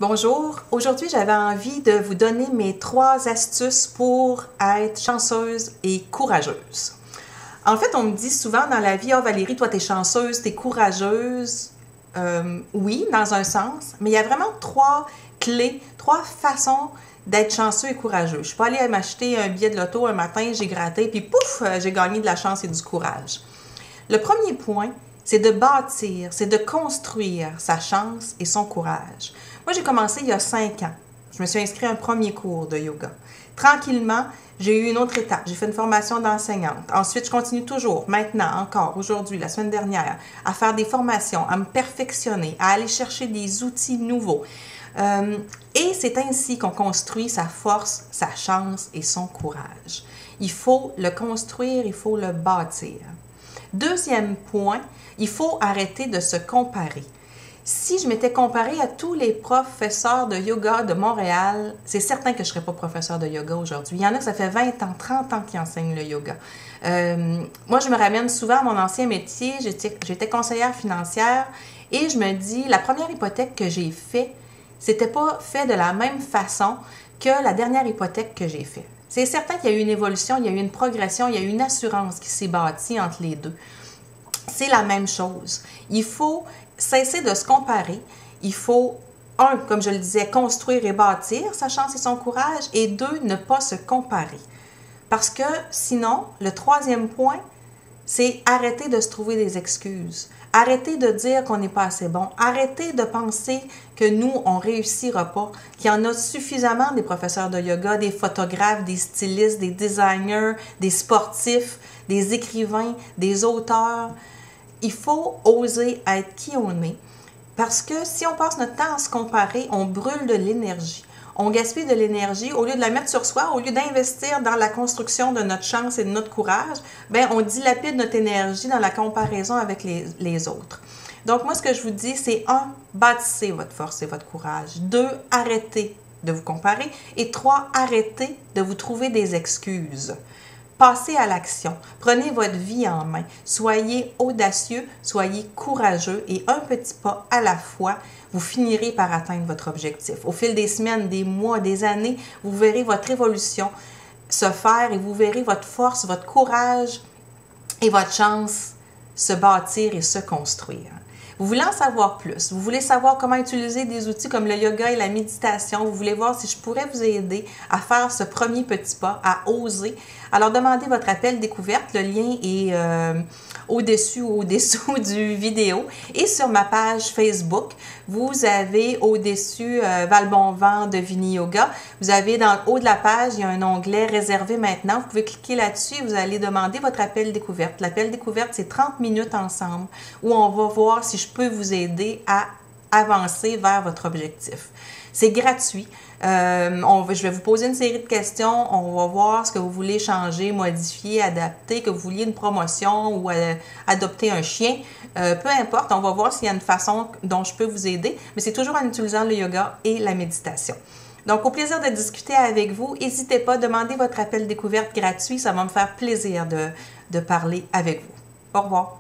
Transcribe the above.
Bonjour, aujourd'hui j'avais envie de vous donner mes 3 astuces pour être chanceuse et courageuse. En fait, on me dit souvent dans la vie, « Ah Valérie, toi t'es chanceuse, t'es courageuse. » Oui, dans un sens, mais il y a vraiment 3 clés, 3 façons d'être chanceux et courageux. Je ne suis pas allée m'acheter un billet de loto un matin, j'ai gratté, puis pouf, j'ai gagné de la chance et du courage. Le premier point, c'est de bâtir, c'est de construire sa chance et son courage. Moi, j'ai commencé il y a 5 ans. Je me suis inscrite à un premier cours de yoga. Tranquillement, j'ai eu une autre étape. J'ai fait une formation d'enseignante. Ensuite, je continue toujours, maintenant, encore, aujourd'hui, la semaine dernière, à faire des formations, à me perfectionner, à aller chercher des outils nouveaux. Et c'est ainsi qu'on construit sa force, sa chance et son courage. Il faut le construire, il faut le bâtir. Deuxième point, il faut arrêter de se comparer. Si je m'étais comparée à tous les professeurs de yoga de Montréal, c'est certain que je ne serais pas professeur de yoga aujourd'hui. Il y en a que ça fait 20 ans, 30 ans qui enseignent le yoga. Moi, je me ramène souvent à mon ancien métier. J'étais conseillère financière et je me dis, la première hypothèque que j'ai faite, c'était pas fait de la même façon que la dernière hypothèque que j'ai faite. C'est certain qu'il y a eu une évolution, il y a eu une progression, il y a eu une assurance qui s'est bâtie entre les deux. C'est la même chose. Il faut cesser de se comparer. Il faut, comme je le disais, construire et bâtir sa chance et son courage. Et 2, ne pas se comparer. Parce que sinon, le troisième point, c'est arrêter de se trouver des excuses. Arrêter de dire qu'on n'est pas assez bon. Arrêter de penser que nous, on ne réussira pas, qu'il y en a suffisamment des professeurs de yoga, des photographes, des stylistes, des designers, des sportifs, des écrivains, des auteurs. Il faut oser être qui on est parce que si on passe notre temps à se comparer, on brûle de l'énergie. On gaspille de l'énergie, au lieu de la mettre sur soi, au lieu d'investir dans la construction de notre chance et de notre courage, bien, on dilapide notre énergie dans la comparaison avec les autres. Donc, moi, ce que je vous dis, c'est 1, bâtissez votre force et votre courage. 2, arrêtez de vous comparer. Et 3, arrêtez de vous trouver des excuses. Passez à l'action. Prenez votre vie en main. Soyez audacieux, soyez courageux et un petit pas à la fois, vous finirez par atteindre votre objectif. Au fil des semaines, des mois, des années, vous verrez votre évolution se faire et vous verrez votre force, votre courage et votre chance se bâtir et se construire. Vous voulez en savoir plus, vous voulez savoir comment utiliser des outils comme le yoga et la méditation, vous voulez voir si je pourrais vous aider à faire ce premier petit pas, à oser. Alors demandez votre appel découverte, le lien est au-dessus ou au-dessous du vidéo. Et sur ma page Facebook, vous avez au-dessus Val Bon Vent de Vini Yoga. Vous avez dans le haut de la page, il y a un onglet réservé maintenant. Vous pouvez cliquer là-dessus et vous allez demander votre appel découverte. L'appel découverte, c'est 30 minutes ensemble où on va voir si je peux vous aider à avancer vers votre objectif. C'est gratuit. Je vais vous poser une série de questions. On va voir ce que vous voulez changer, modifier, adapter, que vous vouliez une promotion ou adopter un chien. Peu importe, on va voir s'il y a une façon dont je peux vous aider, mais c'est toujours en utilisant le yoga et la méditation. Donc, au plaisir de discuter avec vous, n'hésitez pas, demandez votre appel découverte gratuit. Ça va me faire plaisir de parler avec vous. Au revoir.